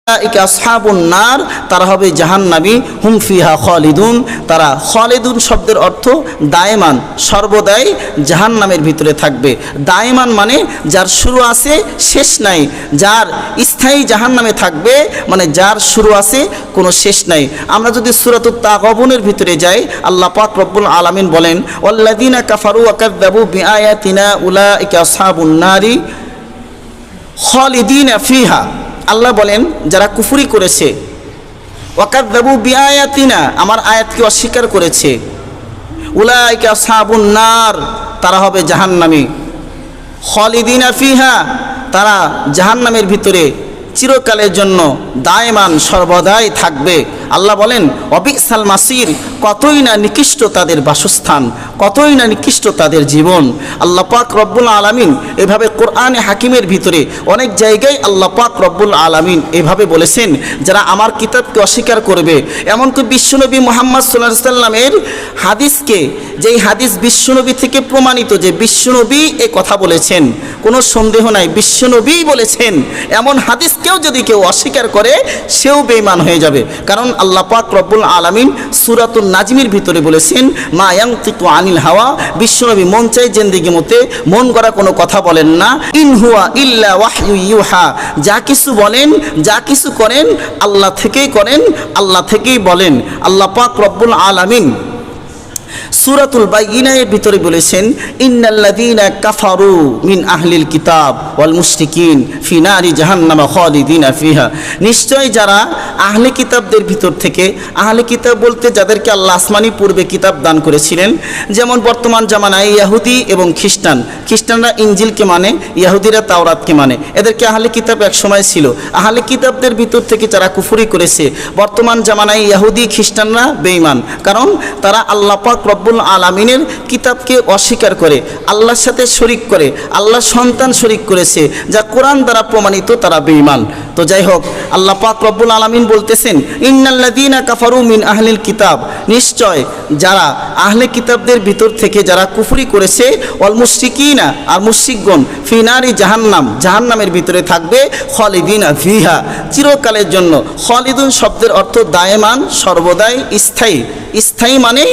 আসহাবুন নার, তারা হবে জাহান্নামী, হুম ফিহা খালিদুন, তারা খালিদুন শব্দের অর্থ দায়মান, সর্বদাই জাহান্নামের ভিতরে থাকবে। দায়মান মানে যার শুরু আছে শেষ নাই, যার স্থায়ী জাহান্নামে থাকবে মানে যার শুরু আছে কোনো শেষ নাই। আমরা যদি সূরাতুত তাগাবুনের ভিতরে যাই, আল্লাহ পাক রব্বুল আলামিন বলেন ওয়াল্লাযীনা কাফারু ওয়া কাযযাবু বিআয়াতিনা উলাইকা আসহাবুন নারি খালিদিনা ফিহা। আল্লাহ বলেন যারা কুফরি করেছে, ওয়াকাযযাবু বিআয়াতিনা, আমার আয়াতকে অস্বীকার করেছে, উলাইকা আসহাবুন নার, তারা হবে জাহান্নামী, খালিদিনা ফিহা, তারা জাহান্নামের ভিতরে চিরকালের জন্য দায়মান সর্বদাই থাকবে। আল্লাহ বলেন অবিসাল মাসির, কতই না নিকৃষ্ট তাদের বাসস্থান, কতই না নিকৃষ্ট তাদের জীবন। আল্লাহ পাক রব্বুল আলামিন এভাবে কোরআনে হাকিমের ভিতরে অনেক জায়গায় আল্লাহ পাক রব্বুল আলামিন এভাবে বলেছেন যারা আমার কিতাবকে অস্বীকার করবে। এমনকি বিশ্বনবী মুহাম্মদ সাল্লাল্লাহু আলাইহি সাল্লামের হাদিসকে, যেই হাদিস বিশ্বনবী থেকে প্রমাণিত যে বিশ্বনবী এ কথা বলেছেন, কোনো সন্দেহ নাই বিশ্বনবী বলেছেন, এমন হাদিসকেও যদি কেউ অস্বীকার করে সেও বেঈমান হয়ে যাবে। কারণ আল্লাহ পাক রব্বুল আলামিন সূরাতুন নাজমের ভিতরে বলেছেন মা ইয়ানতিকু আনিল হাওয়া, বিশ্বনবী মন চাই জিন্দেগি মতে মন গড়া কোনো কথা বলেন না। ইন হুয়া ইল্লা ওয়াহয়ু ইউহা, যা কিছু বলেন যা কিছু করেন আল্লাহ থেকেই করেন, আল্লাহ থেকেই বলেন। আল্লাহ পাক রব্বুল আলামিন সূরাতুল বাইয়িনার ভিতরে বলেছেন ইন্নাল্লাযীনা কাফারু মিন আহলিল কিতাব ওয়াল মুশরিকিন ফি নারি জাহান্নাম খালিদিনা ফিহা, নিশ্চয় যারা আহলে কিতাবদের ভিতর থেকে, আহলে কিতাব বলতে যাদেরকে আল্লাহ আসমানি পূর্বে কিতাব দান করেছিলেন, যেমন বর্তমান জামানায় ইহুদি এবং খ্রিস্টান, খ্রিস্টানরা ইনজিলকে মানে, ইহুদিরা তাওরাতকে মানে, এদেরকে আহলে কিতাব এক সময় ছিল। আহলে কিতাবদের ভিতর থেকে যারা কুফরি করেছে, বর্তমান জামানায় ইহুদি খ্রিস্টানরা বেঈমান, কারণ তারা আল্লাহ পাক রব্বুল আলামিনের কিতাবকে অস্বীকার করে, আল্লাহর সাথে শরীক করে, আল্লাহর সন্তান শরীক করেছে, যা কোরআন দ্বারা প্রমাণিত, তারা বেঈমান। তো যাই হোক, আল্লাহ পাক রব্বুল আলামিন বলতেছেন ইন্নাল্লাযীনা কাফারু মিন আহলিল কিতাব, নিশ্চয় যারা আহলে কিতাবদের ভিতর থেকে যারা কুফরি করেছে, ওয়াল মুশরিকিনা, আর মুশরিকগণ, ফি নারি জাহান্নাম, জাহান্নামের ভিতরে থাকবে, খালিদিনা ফিহা, চিরকালের জন্য। খালিদুন শব্দের অর্থ দায়মান, সর্বদাই, স্থায়ী। স্থায়ী মানে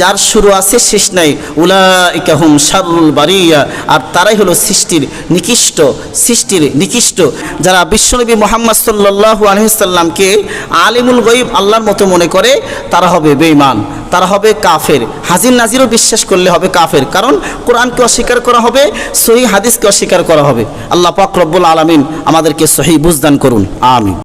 যার শুরু আছে শেষ নাই। উলাইকা হুম শাররুল বারিয়া, আর তারাই হলো সৃষ্টির নিকৃষ্ট, সৃষ্টির নিকৃষ্ট। যারা বিশ্বনবী মুহাম্মদ সাল্লাল্লাহু আলাইহি সাল্লামকে আলিমুল গায়ব আল্লাহর মতো মনে করে, তারা হবে বেঈমান, তারা হবে কাফের। হাজির নাজিরও বিশ্বাস করলে হবে কাফের, কারণ কোরআনকে অস্বীকার করা হবে, সহিহ হাদিসকে অস্বীকার করা হবে। আল্লাহ পাক রব্বুল আলামিন আমাদেরকে সহিহ বুঝদান করুন, আমিন।